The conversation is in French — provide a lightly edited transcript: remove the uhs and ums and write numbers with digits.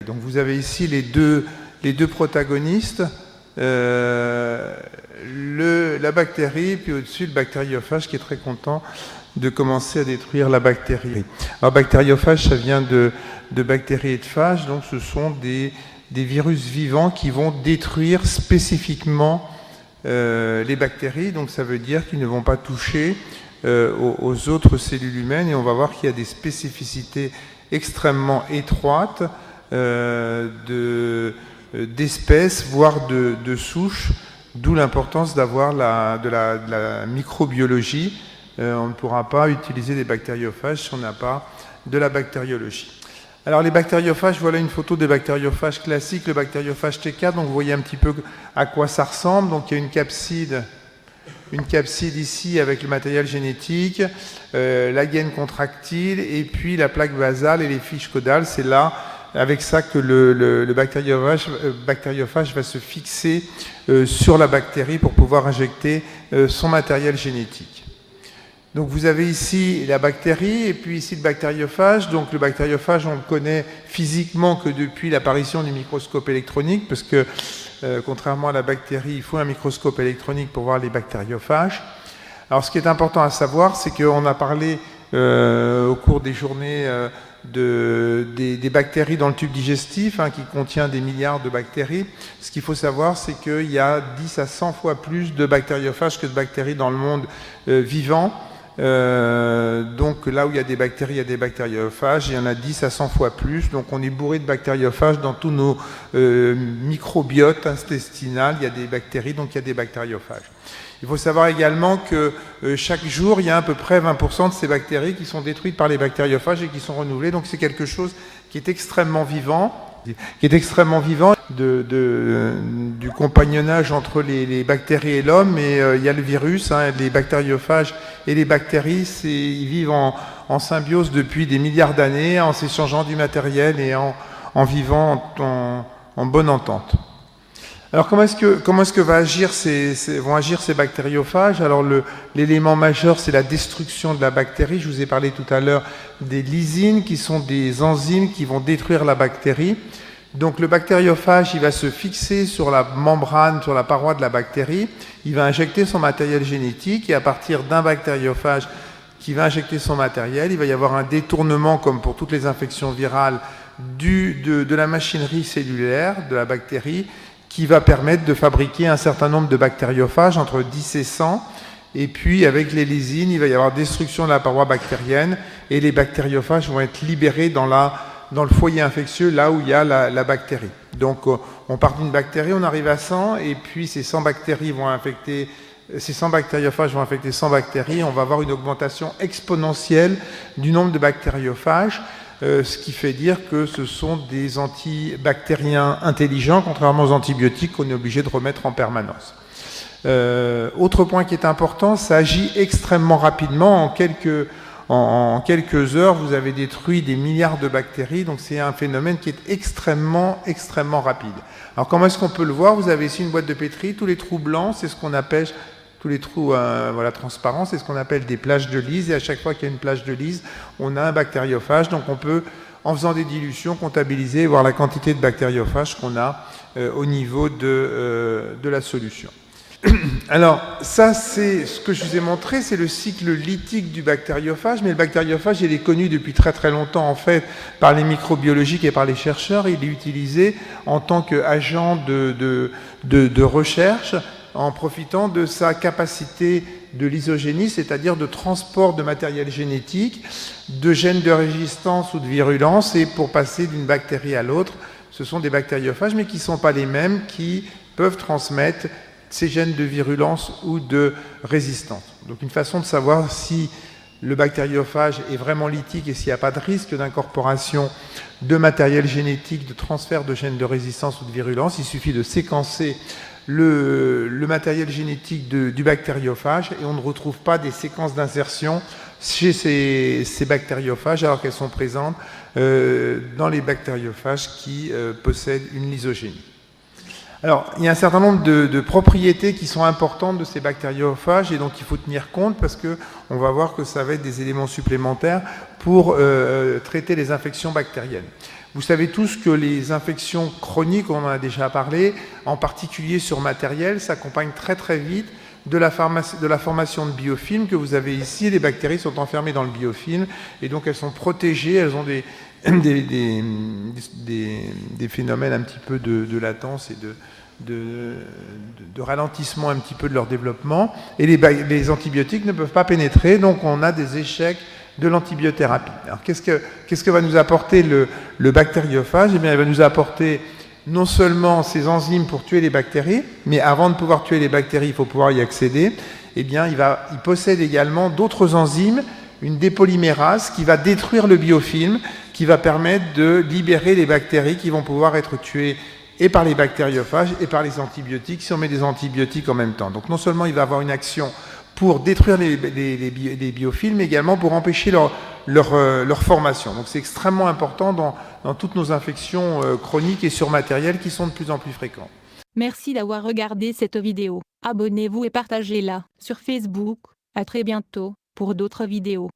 Donc vous avez ici les deux protagonistes, la bactérie, puis au-dessus le bactériophage qui est très content de commencer à détruire la bactérie. Alors bactériophage, ça vient de bactéries et de phages, donc ce sont des virus vivants qui vont détruire spécifiquement les bactéries, donc ça veut dire qu'ils ne vont pas toucher aux autres cellules humaines, et on va voir qu'il y a des spécificités extrêmement étroites d'espèces, voire de souches, d'où l'importance d'avoir de la microbiologie. On ne pourra pas utiliser des bactériophages si on n'a pas de la bactériologie. Alors les bactériophages, voilà une photo des bactériophages classiques, le bactériophage T4, donc vous voyez un petit peu à quoi ça ressemble. Donc il y a une capside ici avec le matériel génétique, la gaine contractile et puis la plaque basale et les fiches caudales. C'est là, avec ça, que le bactériophage va se fixer sur la bactérie pour pouvoir injecter son matériel génétique. Donc vous avez ici la bactérie et puis ici le bactériophage. Donc le bactériophage, on le connaît physiquement que depuis l'apparition du microscope électronique, parce que contrairement à la bactérie, il faut un microscope électronique pour voir les bactériophages. Alors ce qui est important à savoir, c'est qu'on a parlé au cours des journées des bactéries dans le tube digestif, qui contient des milliards de bactéries. Ce qu'il faut savoir, c'est qu'il y a 10 à 100 fois plus de bactériophages que de bactéries dans le monde vivant. Donc là où il y a des bactéries, il y a des bactériophages, il y en a 10 à 100 fois plus, donc on est bourré de bactériophages dans tous nos microbiotes intestinales, il y a des bactéries, donc il y a des bactériophages. Il faut savoir également que chaque jour, il y a à peu près 20% de ces bactéries qui sont détruites par les bactériophages et qui sont renouvelées, donc c'est quelque chose qui est extrêmement vivant, du compagnonnage entre les bactéries et l'homme, et il y a le virus, les bactériophages et les bactéries, ils vivent en symbiose depuis des milliards d'années, en s'échangeant du matériel et en vivant en bonne entente. Alors comment est-ce que vont agir ces bactériophages? Alors l'élément majeur, c'est la destruction de la bactérie. Je vous ai parlé tout à l'heure des lysines, qui sont des enzymes qui vont détruire la bactérie. Donc le bactériophage, il va se fixer sur la membrane, sur la paroi de la bactérie. Il va injecter son matériel génétique, et à partir d'un bactériophage qui va injecter son matériel, il va y avoir un détournement, comme pour toutes les infections virales, de la machinerie cellulaire de la bactérie, qui va permettre de fabriquer un certain nombre de bactériophages, entre 10 et 100. Et puis, avec les lysines, il va y avoir destruction de la paroi bactérienne, et les bactériophages vont être libérés dans le foyer infectieux, là où il y a la bactérie. Donc, on part d'une bactérie, on arrive à 100, et puis ces 100 bactériophages vont infecter 100 bactéries. On va avoir une augmentation exponentielle du nombre de bactériophages, ce qui fait dire que ce sont des antibactériens intelligents, contrairement aux antibiotiques qu'on est obligé de remettre en permanence. Autre point qui est important, ça agit extrêmement rapidement. En quelques heures, vous avez détruit des milliards de bactéries, donc c'est un phénomène qui est extrêmement, extrêmement rapide. Alors comment est-ce qu'on peut le voir? Vous avez ici une boîte de pétri, tous les trous blancs, c'est ce qu'on appelle, tous les trous transparents, c'est ce qu'on appelle des plages de lyse, et à chaque fois qu'il y a une plage de lyse, on a un bactériophage, donc on peut, en faisant des dilutions, comptabiliser et voir la quantité de bactériophages qu'on a au niveau de la solution. Alors, ça, c'est ce que je vous ai montré, c'est le cycle lytique du bactériophage, mais le bactériophage, il est connu depuis très très longtemps, en fait, par les microbiologistes et par les chercheurs. Il est utilisé en tant qu'agent de recherche, en profitant de sa capacité de lysogénie, c'est-à-dire de transport de matériel génétique, de gènes de résistance ou de virulence, et pour passer d'une bactérie à l'autre, ce sont des bactériophages, mais qui ne sont pas les mêmes, qui peuvent transmettre ces gènes de virulence ou de résistance. Donc une façon de savoir si le bactériophage est vraiment lytique et s'il n'y a pas de risque d'incorporation de matériel génétique, de transfert de gènes de résistance ou de virulence, il suffit de séquencer le matériel génétique du bactériophage, et on ne retrouve pas des séquences d'insertion chez ces bactériophages, alors qu'elles sont présentes dans les bactériophages qui possèdent une lysogénie. Alors, il y a un certain nombre de propriétés qui sont importantes de ces bactériophages et dont il faut tenir compte parce qu'on va voir que ça va être des éléments supplémentaires pour traiter les infections bactériennes. Vous savez tous que les infections chroniques, on en a déjà parlé, en particulier sur matériel, s'accompagnent très très vite de la formation de biofilms que vous avez ici. Les bactéries sont enfermées dans le biofilm et donc elles sont protégées, elles ont des phénomènes un petit peu de latence et de ralentissement un petit peu de leur développement. Et les antibiotiques ne peuvent pas pénétrer, donc on a des échecs de l'antibiothérapie. Alors qu'est-ce que va nous apporter le bactériophage? Eh bien, il va nous apporter non seulement ces enzymes pour tuer les bactéries, mais avant de pouvoir tuer les bactéries, il faut pouvoir y accéder. Eh bien, il possède également d'autres enzymes, une dépolymérase qui va détruire le biofilm, qui va permettre de libérer les bactéries qui vont pouvoir être tuées et par les bactériophages et par les antibiotiques, si on met des antibiotiques en même temps. Donc non seulement il va avoir une action pour détruire les biofilms, mais également pour empêcher leur formation. Donc c'est extrêmement important dans toutes nos infections chroniques et surmatérielles qui sont de plus en plus fréquentes. Merci d'avoir regardé cette vidéo. Abonnez-vous et partagez-la sur Facebook. À très bientôt pour d'autres vidéos.